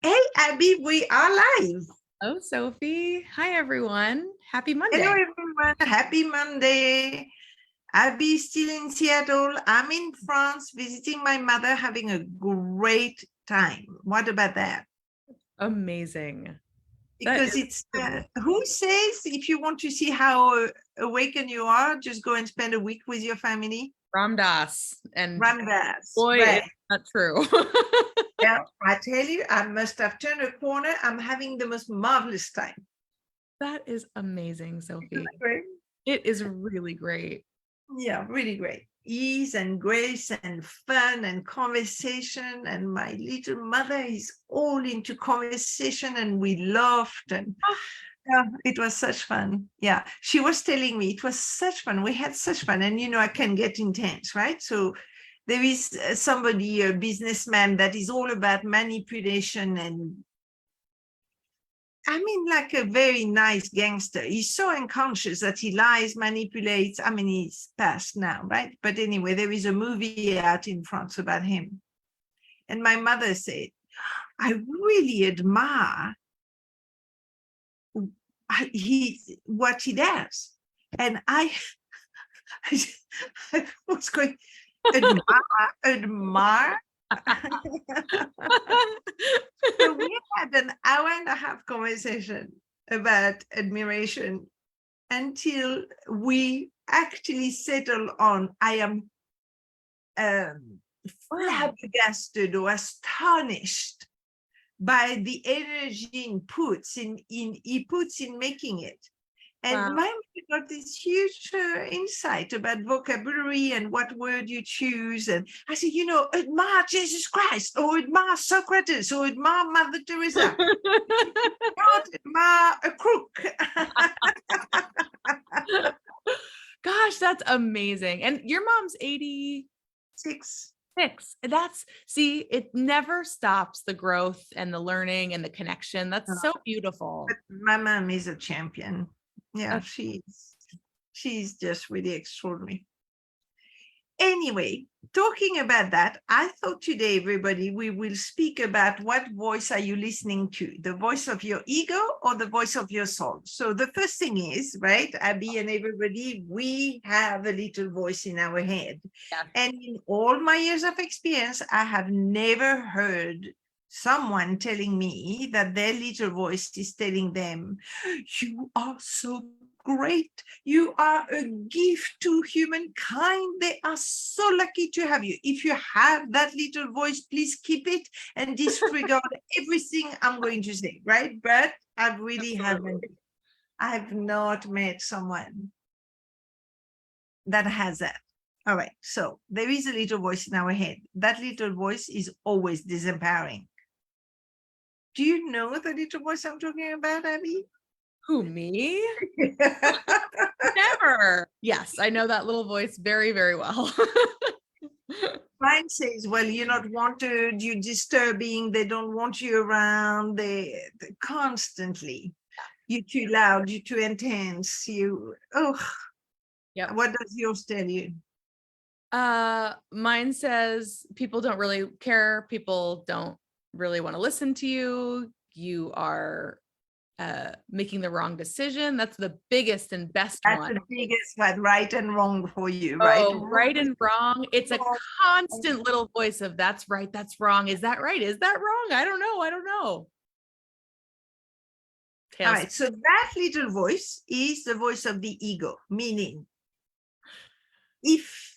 Hey, Abby, we are live. Oh, Sophie. Hi, everyone. Happy Hello, Monday. everyone. Happy Monday. Abby is still in Seattle. I'm in France visiting my mother, having a great time. What about that? Amazing. That Because is it's who says if you want to see how awakened you are, just go and spend a week with your family? Ram Dass. And Ramdas, boy, is right? that true. Yeah, I tell you, I must have turned a corner. I'm having the most marvelous time. That is amazing, Sophie. Great. It is really great. Yeah, really great. Ease and grace and fun and conversation. And my little mother is all into conversation and we laughed and yeah, it was such fun. Yeah, she was telling me it was such fun. We had such fun. And, I can get intense, right? So there is somebody, a businessman that is all about manipulation and like a very nice gangster. He's so unconscious that he lies, manipulates. He's past now, right? But anyway, there is a movie out in France about him. And my mother said, I really admire what he does. And I was going, admire. So we had an hour and a half conversation about admiration until we actually settle on I am flabbergasted or astonished by the energy he puts in making it. And Wow. my mother got this huge insight about vocabulary and what word you choose. And I said, admire Jesus Christ, or admire Socrates, or admire Mother Teresa. Not admire a crook. Gosh, that's amazing. And your mom's 86. 6. See, it never stops the growth and the learning and the connection. That's so beautiful. But my mom is a champion. Yeah, That's she's just really extraordinary. Anyway, talking about that, I thought today, everybody, we will speak about what voice are you listening to, the voice of your ego or the voice of your soul. So the first thing is, right, Abby and everybody, we have a little voice in our head. Yeah. And in all my years of experience, I have never heard someone telling me that their little voice is telling them, you are so great. You are a gift to humankind. They are so lucky to have you. If you have that little voice, please keep it and disregard everything I'm going to say, right? But I really haven't. I have not met someone that has that. All right. So there is a little voice in our head. That little voice is always disempowering. Do you know the little voice I'm talking about, Abby? Who, me? Never. Yes, I know that little voice very, very well. Mine says, well, you're not wanted, you're disturbing, they don't want you around, they constantly, you're too loud, you're too intense, Yep. What does yours tell you? Mine says people don't really care. People don't really want to listen to you. You are making the wrong decision. That's the biggest and best That's one. the biggest one, right and wrong for you, right? Oh, right and wrong. It's a constant little voice of that's right, that's wrong. Is that right? Is that wrong? I don't know. I don't know. All right. So that little voice is the voice of the ego, meaning if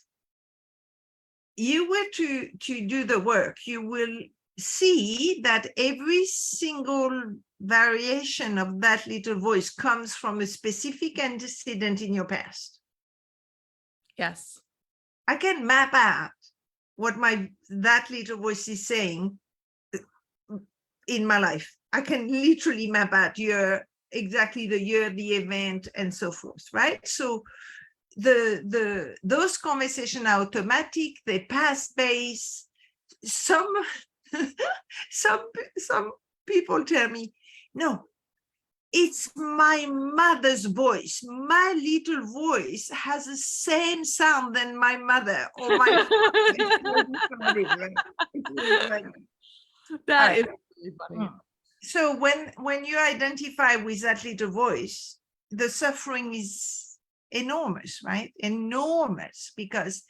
you were to do the work, you will see that every single variation of that little voice comes from a specific antecedent in your past. Yes. I can map out what that little voice is saying in my life. I can literally map out exactly the year, the event, and so forth, right? So those conversations are automatic, they pass base. Some people tell me, no, it's my mother's voice. My little voice has the same sound than my mother or my father. That is really funny. So when you identify with that little voice, the suffering is enormous, right? Enormous, because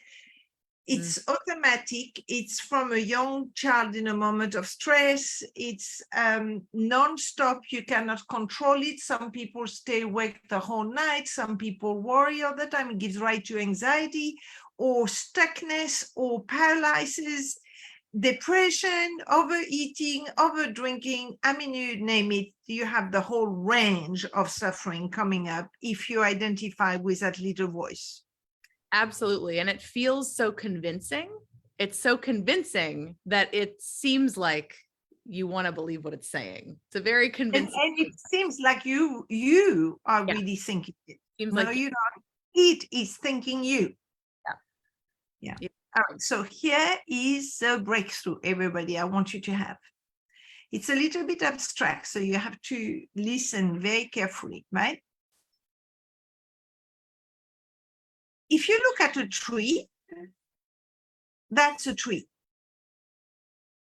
it's automatic. It's from a young child in a moment of stress. It's non-stop. You cannot control it. Some people stay awake the whole night. Some people worry all the time. It gives rise to anxiety or stuckness or paralysis, depression, overeating, overdrinking. I mean, you name it, you have the whole range of suffering coming up if you identify with that little voice. Absolutely. And it feels so convincing. It's so convincing that it seems like you want to believe what it's saying. It's a very And, convincing. and it seems like you are Yeah. really thinking it. Seems No, like you don't. It is thinking you. Yeah. Yeah. All right. So here is a breakthrough, everybody, I want you to have. It's a little bit abstract, so you have to listen very carefully, right? If you look at a tree, that's a tree.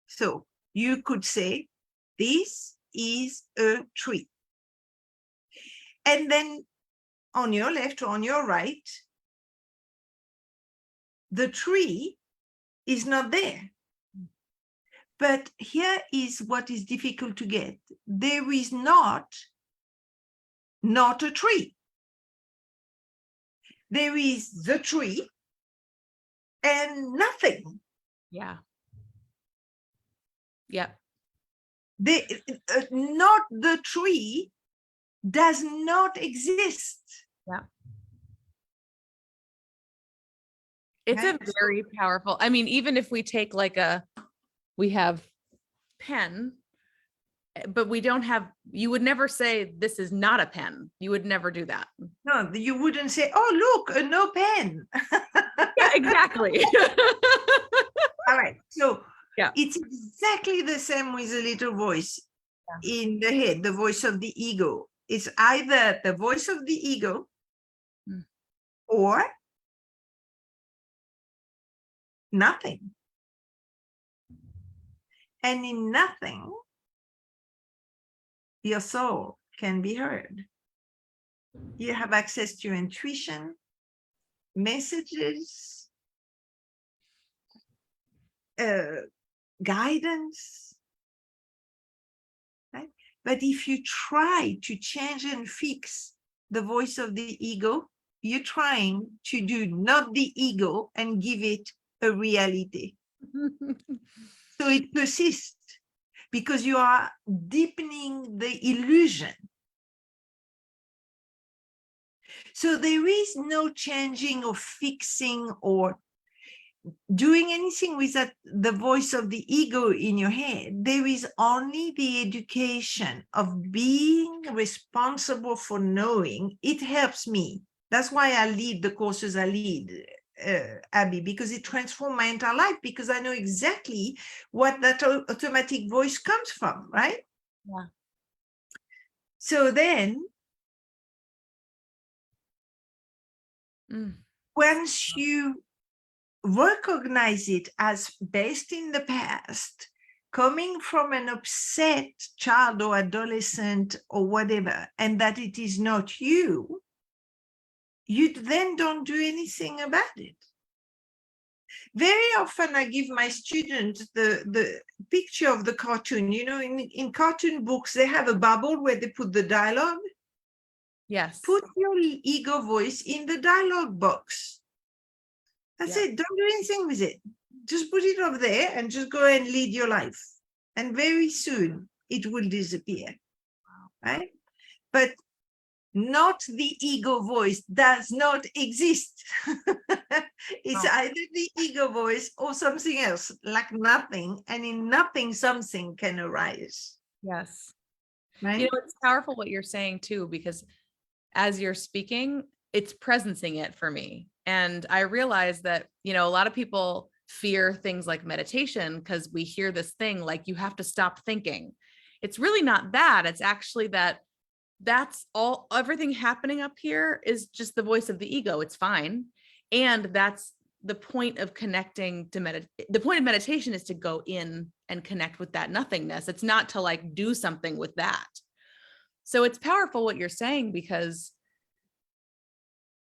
So you could say, this is a tree. And then on your left or on your right, the tree is not there. But here is what is difficult to get. There is not a tree. There is the tree and nothing. Yeah. Yep. Not the tree does not exist. Yeah. It's Right? a very powerful, I mean, even if we take like we have pen, but we don't have, you would never say this is not a pen. You would never do that. No, you wouldn't say, oh, look, no pen. Yeah, exactly. All right. So Yeah. it's exactly the same with a little voice in the head, the voice of the ego. It's either the voice of the ego or nothing. And in nothing, your soul can be heard. You have access to your intuition, messages, guidance, right? But if you try to change and fix the voice of the ego, you're trying to do not the ego and give it a reality. So it persists because you are deepening the illusion. So there is no changing or fixing or doing anything with that, the voice of the ego in your head. There is only the education of being responsible for knowing. It helps me. That's why I lead the courses I lead, Abby, because it transformed my entire life, because I know exactly what that automatic voice comes from, right? Yeah. So then, once you recognize it as based in the past, coming from an upset child or adolescent or whatever, and that it is not you, you then don't do anything about it. Very often I give my students the picture of the cartoon. You know, in cartoon books, they have a bubble where they put the dialogue. Yes. Put your ego voice in the dialogue box. That's it. Don't do anything with it. Just put it over there and just go and lead your life. And very soon it will disappear. Right? But not the ego voice does not exist. It's either the ego voice or something else, like nothing. And in nothing, something can arise. Yes. Right? You know, it's powerful what you're saying too, because as you're speaking, it's presencing it for me. And I realize that, you know, a lot of people fear things like meditation because we hear this thing like you have to stop thinking. It's really not that. It's actually that's everything happening up here is just the voice of the ego. It's fine. And that's the point of connecting to the point of meditation is to go in and connect with that nothingness. It's not to like do something with that. So it's powerful what you're saying, because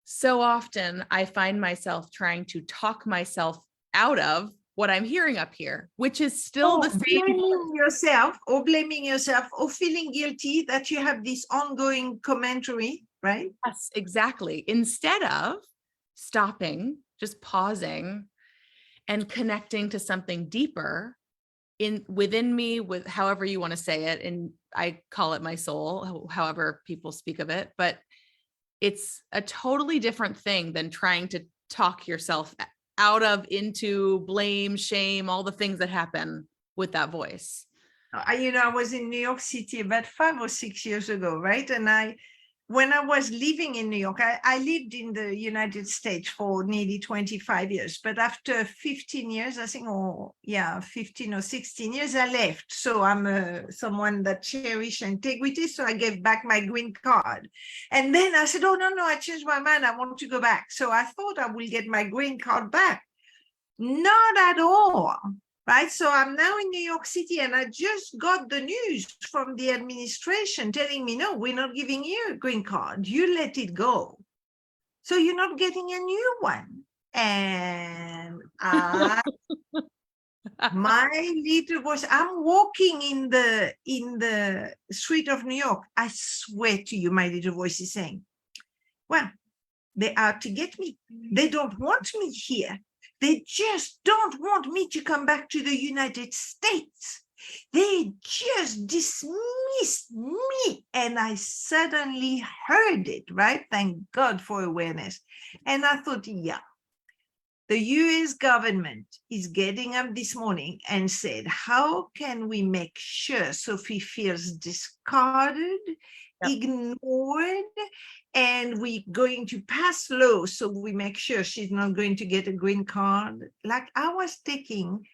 so often I find myself trying to talk myself out of what I'm hearing up here, which is still the same. Blaming yourself or feeling guilty that you have this ongoing commentary, right? Yes, exactly. Instead of stopping, just pausing and connecting to something deeper within me, with however you want to say it. And I call it my soul, however people speak of it, but it's a totally different thing than trying to talk yourself out of, into blame, shame, all the things that happen with that voice. I was in New York City about 5 or 6 years ago, right? And when I was living in New York, I lived in the United States for nearly 25 years. But after 15 years, I think, 15 or 16 years, I left. So I'm someone that cherish integrity. So I gave back my green card. And then I said, oh, no, I changed my mind. I want to go back. So I thought I will get my green card back. Not at all. Right. So I'm now in New York City, and I just got the news from the administration telling me, no, we're not giving you a green card. You let it go. So you're not getting a new one. And my little voice, I'm walking in the street of New York. I swear to you, my little voice is saying, well, they're out to get me. They don't want me here. They just don't want me to come back to the United States. They just dismissed me. And I suddenly heard it, right? Thank God for awareness. And I thought, yeah, the US government is getting up this morning and said, how can we make sure Sophie feels discarded, ignored, and we're going to pass laws so we make sure she's not going to get a green card. Like I was taking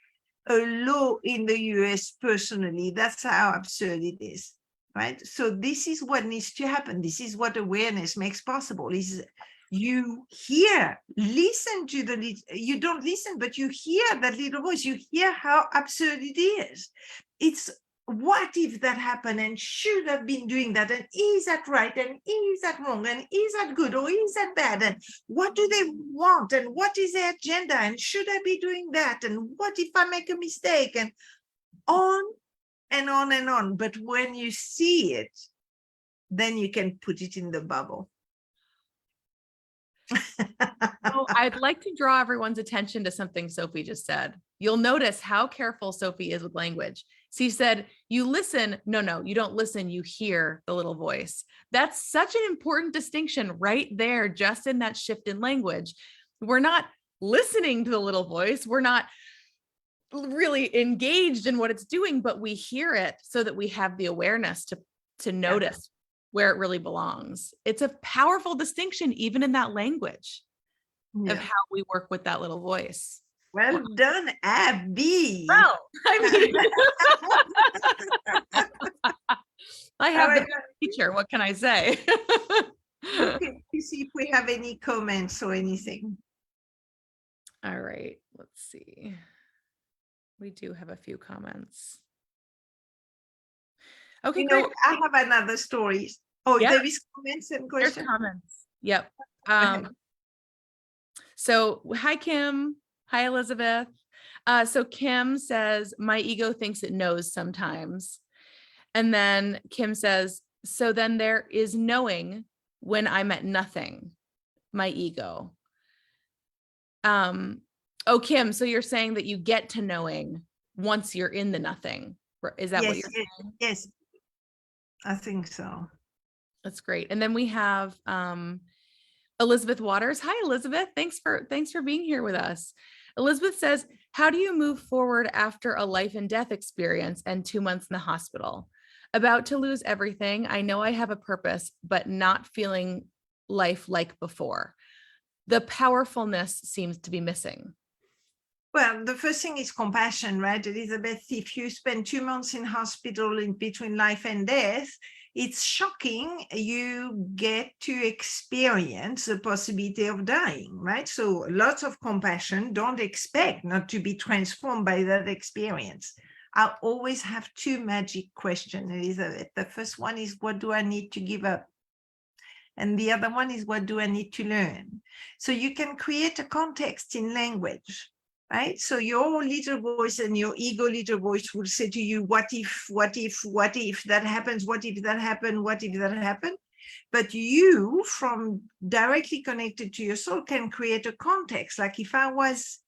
a law in the US personally. That's how absurd it is, right? So this is what needs to happen. This is what awareness makes possible, is you listen to you don't listen, but you hear that little voice. You hear how absurd it is. It's, what if that happened, and should have been doing that, and is that right, and is that wrong, and is that good, or is that bad, and what do they want, and what is their agenda, and should I be doing that, and what if I make a mistake, and on and on and on. But when you see it, then you can put it in the bubble. So I'd like to draw everyone's attention to something Sophie just said. You'll notice how careful Sophie is with language. She said, you listen. No, you don't listen. You hear the little voice. That's such an important distinction right there, just in that shift in language. We're not listening to the little voice. We're not really engaged in what it's doing, but we hear it so that we have the awareness to notice where it really belongs. It's a powerful distinction, even in that language of how we work with that little voice. Well done, Abby. Well, I mean, I have the teacher. What can I say? Okay, to see if we have any comments or anything. All right, let's see. We do have a few comments. Okay, great. I have another story. Oh, there is comments and questions. There's comments. Yep. So hi, Kim. Hi, Elizabeth. So Kim says, my ego thinks it knows sometimes. And then Kim says, so then there is knowing when I'm at nothing, my ego. Oh, Kim, so you're saying that you get to knowing once you're in the nothing. Is that what you're saying? Yes, I think so. That's great. And then we have Elizabeth Waters. Hi, Elizabeth. Thanks for being here with us. Elizabeth says, how do you move forward after a life and death experience and 2 months in the hospital? About to lose everything. I know I have a purpose, but not feeling life like before. The powerfulness seems to be missing. Well, the first thing is compassion, right, Elizabeth? If you spend 2 months in hospital in between life and death, it's shocking. You get to experience the possibility of dying, right? So lots of compassion. Don't expect not to be transformed by that experience. I always have two magic questions, Elizabeth. The first one is, what do I need to give up? And the other one is, what do I need to learn? So you can create a context in language, right? So your little voice and your ego little voice will say to you, what if that happens? What if that happened? What if that happened? But you, from directly connected to your soul, can create a context. Like if I was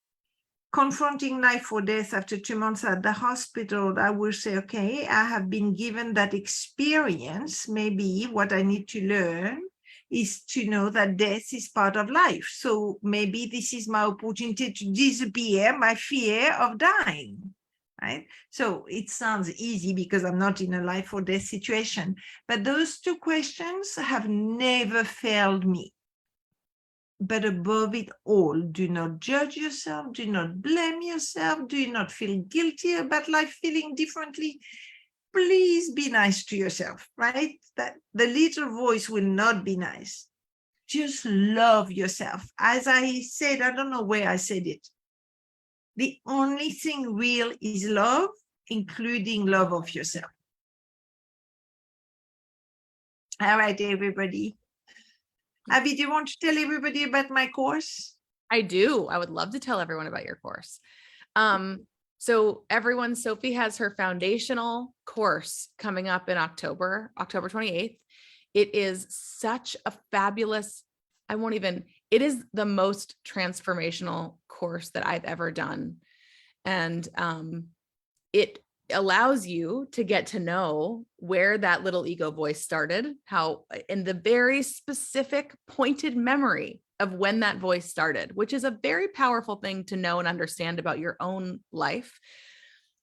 confronting life or death after 2 months at the hospital, I will say, okay, I have been given that experience. Maybe what I need to learn is to know that death is part of life. So maybe this is my opportunity to disappear my fear of dying, right? So it sounds easy because I'm not in a life or death situation, but those two questions have never failed me. But above it all, do not judge yourself, do not blame yourself, do not feel guilty about life feeling differently. Please be nice to yourself, right? That the little voice will not be nice. Just love yourself. As I said, I don't know where I said it. The only thing real is love, including love of yourself. All right, everybody. Abby, do you want to tell everybody about my course? I do. I would love to tell everyone about your course. So everyone, Sophie has her foundational course coming up in October 28th. It is such a fabulous, it is the most transformational course that I've ever done. And it allows you to get to know where that little ego voice started, how in the very specific pointed memory of when that voice started, which is a very powerful thing to know and understand about your own life.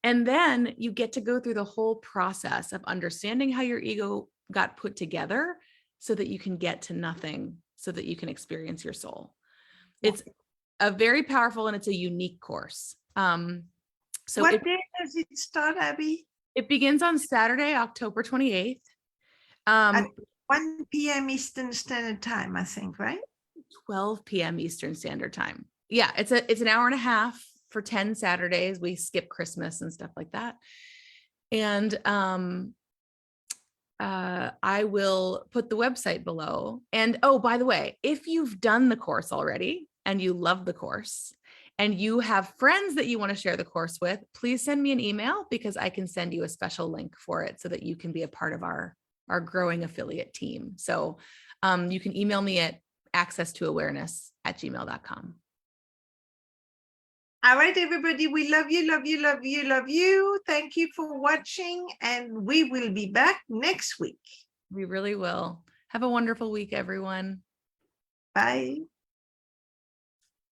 And then you get to go through the whole process of understanding how your ego got put together so that you can get to nothing, so that you can experience your soul. It's a very powerful and it's a unique course. So what day does it start, Abby? It begins on Saturday, October 28th. At 1 p.m. Eastern Standard Time, I think, right? 12 p.m. Eastern Standard Time. Yeah, it's an hour and a half for 10 Saturdays. We skip Christmas and stuff like that. And I will put the website below. And oh, by the way, if you've done the course already and you love the course and you have friends that you want to share the course with, please send me an email because I can send you a special link for it so that you can be a part of our growing affiliate team. So you can email me at accesstoawareness@gmail.com. All right, everybody, we love you, love you, love you, love you. Thank you for watching, and we will be back next week. We really will. Have a wonderful week, everyone. Bye.